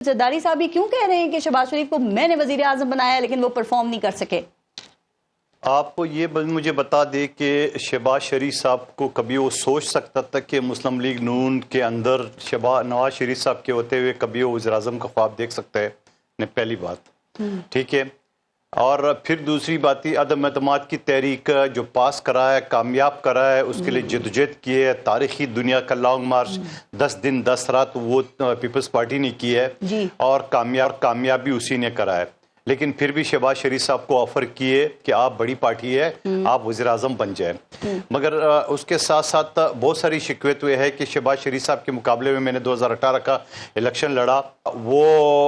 زرداری صاحب کیوں کہہ رہے ہیں کہ شہباز شریف کو میں نے وزیر اعظم بنایا لیکن وہ پرفارم نہیں کر سکے؟ آپ کو یہ مجھے بتا دے کہ شہباز شریف صاحب کو کبھی وہ سوچ سکتا تھا کہ مسلم لیگ نون کے اندر نواز شریف صاحب کے ہوتے ہوئے کبھی وہ وزیر اعظم کا خواب دیکھ سکتا ہے؟ پہلی بات ٹھیک ہے. اور پھر دوسری بات ہی عدم اعتماد کی تحریک جو پاس کرا ہے، کامیاب کرا ہے، اس کے لیے جدوجہد کی ہے، تاریخی دنیا کا لانگ مارچ 10 دن 10 رات وہ پیپلز پارٹی نے کی ہے اور کامیابی اسی نے کرا ہے. لیکن پھر بھی شہباز شریف صاحب کو آفر کیے کہ آپ بڑی پارٹی ہے، آپ وزیر اعظم بن جائیں. مگر اس کے ساتھ ساتھ بہت ساری شکوت ہوئے ہے کہ شہباز شریف صاحب کے مقابلے میں نے 2018 کا الیکشن لڑا، وہ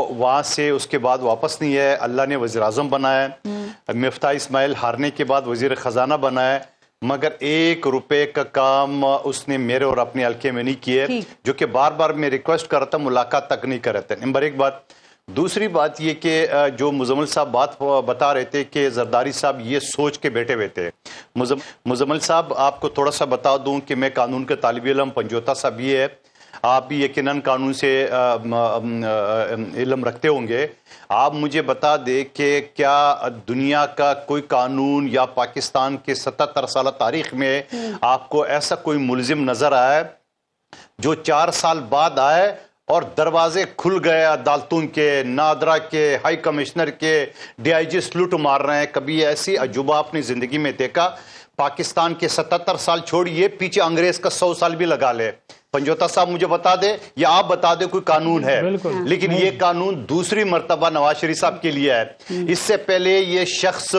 وہاں سے اس کے بعد واپس نہیں ہے. اللہ نے وزیر اعظم بنایا ہے. مفتاح اسماعیل ہارنے کے بعد وزیر خزانہ بنایا ہے، مگر 1 روپے کا کام اس نے میرے اور اپنے حلقے میں نہیں کیے، جو کہ بار بار میں ریکویسٹ کر رہا تھا، ملاقات تک نہیں کر رہے تھے. نمبر 1 بات. دوسری بات یہ کہ جو مزمل صاحب بات بتا رہے تھے کہ زرداری صاحب یہ سوچ کے بیٹھے ہوئے تھے. مزمل صاحب آپ کو تھوڑا سا بتا دوں کہ میں قانون کے طالب علم، پنجوتا صاحب یہ ہے، آپ بھی یقیناً قانون سے علم رکھتے ہوں گے. آپ مجھے بتا دیں کہ کیا دنیا کا کوئی قانون یا پاکستان کے 77 سالہ تاریخ میں آپ کو ایسا کوئی ملزم نظر آیا جو 4 سال بعد آئے اور دروازے کھل گئے عدالتوں کے، نادرا کے، ہائی کمشنر کے، ڈی آئی جی سلوٹ مار رہے ہیں؟ کبھی ایسی عجوبہ اپنی زندگی میں دیکھا؟ پاکستان کے 77 سال چھوڑیے، پیچھے انگریز کا 100 سال بھی لگا لے. پنجوتا صاحب مجھے بتا دے یا آپ بتا دے کوئی قانون ہے. لیکن یہ قانون دوسری مرتبہ نواز شریف صاحب کے لیے ہے. اس سے پہلے یہ شخص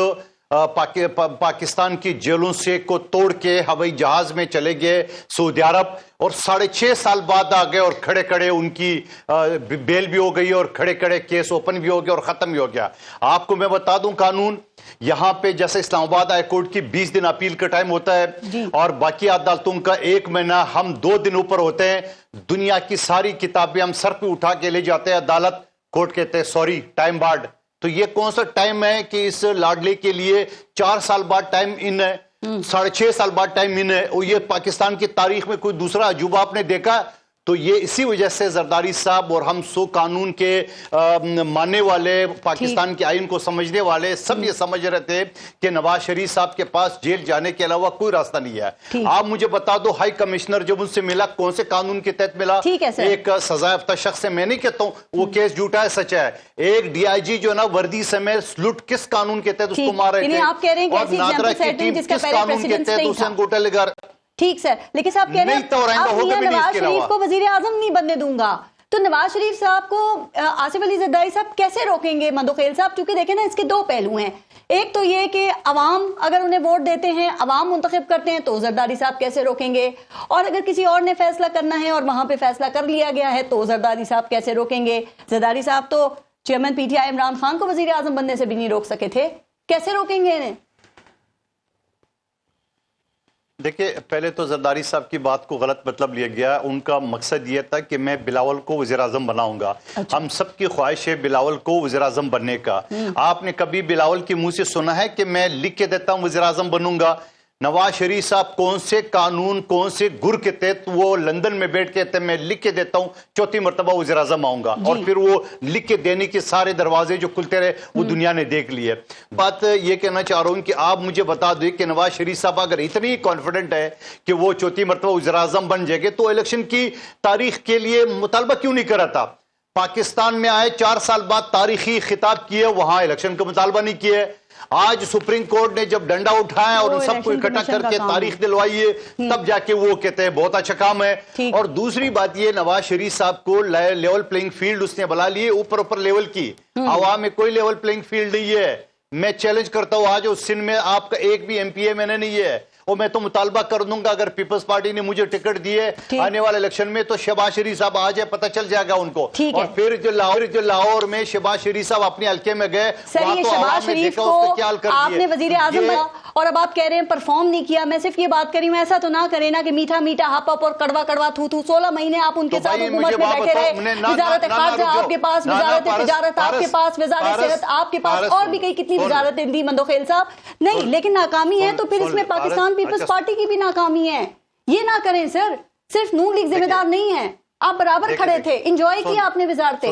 پاکستان کی جیلوں سے کو توڑ کے ہوائی جہاز میں چلے گئے سعودی عرب، اور 6.5 سال بعد آ گئے اور کھڑے کھڑے ان کی بیل بھی ہو گئی اور کھڑے کھڑے کیس اوپن بھی ہو گیا اور ختم بھی ہو گیا. آپ کو میں بتا دوں قانون یہاں پہ جیسے اسلام آباد ہائی کورٹ کی 20 دن اپیل کا ٹائم ہوتا ہے اور باقی عدالتوں کا 1 مہینہ، ہم 2 دن اوپر ہوتے ہیں. دنیا کی ساری کتابیں ہم سر پہ اٹھا کے لے جاتے ہیں عدالت، کورٹ کہتے ہیں سوری ٹائم بارڈ. تو یہ کون سا ٹائم ہے کہ اس لاڈلے کے لیے 4 سال بعد ٹائم ان ہے، 6.5 سال بعد ٹائم ان ہے؟ اور یہ پاکستان کی تاریخ میں کوئی دوسرا عجوبہ آپ نے دیکھا؟ تو یہ اسی وجہ سے زرداری صاحب اور ہم قانون کے ماننے والے، پاکستان کے آئین کو سمجھنے والے سب یہ سمجھ رہے تھے کہ نواز شریف صاحب کے پاس جیل جانے کے علاوہ کوئی راستہ نہیں ہے. آپ مجھے بتا دو ہائی کمشنر جب ان سے ملا کون سے قانون کے تحت ملا؟ ایک سزا یافتہ شخص سے میں نہیں کہتا ہوں وہ کیس جھوٹا ہے سچ ہے. ایک ڈی آئی جی جو ہے نا وردی سمیت لٹ کس قانون کے تحت اس کو مار رہے تھے، اور نادرا کی ٹیم کس قانون کے تحت اسے انگوٹھا لگا. ٹھیک سر، لیکن صاحب کہہ رہے ہیں نواز شریف کو وزیر اعظم نہیں بننے دوں گا، تو نواز شریف صاحب کو آصف علی زرداری صاحب کیسے روکیں گے؟ مندوخیل صاحب چونکہ دیکھیں نا اس کے 2 پہلو ہیں. ایک تو یہ کہ عوام اگر انہیں ووٹ دیتے ہیں، عوام منتخب کرتے ہیں، تو زرداری صاحب کیسے روکیں گے؟ اور اگر کسی اور نے فیصلہ کرنا ہے اور وہاں پہ فیصلہ کر لیا گیا ہے تو زرداری صاحب کیسے روکیں گے؟ زرداری صاحب تو chairman P T I Imran Khan کو وزیر اعظم بننے سے بھی نہیں روک سکے تھے، کیسے روکیں گے انہیں؟ دیکھیں پہلے تو زرداری صاحب کی بات کو غلط مطلب لیا گیا. ان کا مقصد یہ تھا کہ میں بلاول کو وزیر اعظم بناؤں گا. ہم سب کی خواہش ہے بلاول کو وزیر اعظم بننے کا. آپ نے کبھی بلاول کے منہ سے سنا ہے کہ میں لکھ کے دیتا ہوں وزیر اعظم بنوں گا؟ نواز شریف صاحب کون سے قانون، کون سے گر کے تحت وہ لندن میں بیٹھ کے میں لکھ کے دیتا ہوں 4تھی مرتبہ وزیر اعظم آؤں گا، اور پھر وہ لکھ کے دینے کے سارے دروازے جو کھلتے رہے وہ دنیا نے دیکھ لیے. بات یہ کہنا چاہ رہا ہوں کہ آپ مجھے بتا دیں کہ نواز شریف صاحب اگر اتنی کانفیڈنٹ ہے کہ وہ 4تھی مرتبہ وزیر اعظم بن جائے گے تو الیکشن کی تاریخ کے لیے مطالبہ کیوں نہیں کرا تھا؟ پاکستان میں آئے 4 سال بعد تاریخی خطاب کیے، وہاں الیکشن کا مطالبہ نہیں کیے. آج سپریم کورٹ نے جب ڈنڈا اٹھایا اور ان سب کو اکٹھا کر کے تاریخ دلوائی ہے، تب جا کے وہ کہتے ہیں بہت اچھا کام ہے. اور دوسری بات یہ نواز شریف صاحب کو لیول پلینگ فیلڈ اس نے بنا لیے، اوپر لیول کی. عوام میں کوئی لیول پلینگ فیلڈ نہیں ہے. میں چیلنج کرتا ہوں آج سندھ میں آپ کا ایک بھی MP میں نے نہیں ہے، اور میں تو مطالبہ کر دوں گا اگر پیپلز پارٹی نے مجھے ٹکٹ دیے آنے والے الیکشن میں تو شہباز شریف صاحب آ جائے، پتہ چل جائے گا ان کو. اور پھر جو لاہور میں شہباز شریف صاحب اپنے حلقے میں گئے، وہاں تو عوام نے دیکھا اس کا کیا حال کر دیا. آپ نے وزیر اعظم بنا اور اب آپ کہہ رہے ہیں پرفارم نہیں کیا. میں صرف یہ بات کری ہوں ایسا تو نہ کریں نا کہ میٹھا میٹھا ہاپ اپ اور کڑوا کڑوا تھو تھو. 16 مہینے آپ ان کے ساتھ حکومت میں بیٹھے رہے. وزارت خارجہ آپ کے پاس، وزارت تجارت آپ کے پاس، وزارت صحت آپ کے پاس، اور بھی کئی کتنی وزارتیں دی مندوخیل صاحب. نہیں لیکن ناکامی ہے تو پھر اس میں پاکستان پیپلز پارٹی کی بھی ناکامی ہے. یہ نہ کریں سر، صرف نون لیگ ذمہ دار نہیں ہے، آپ برابر کھڑے تھے، انجوائے کیا آپ نے وزارتیں.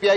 PI,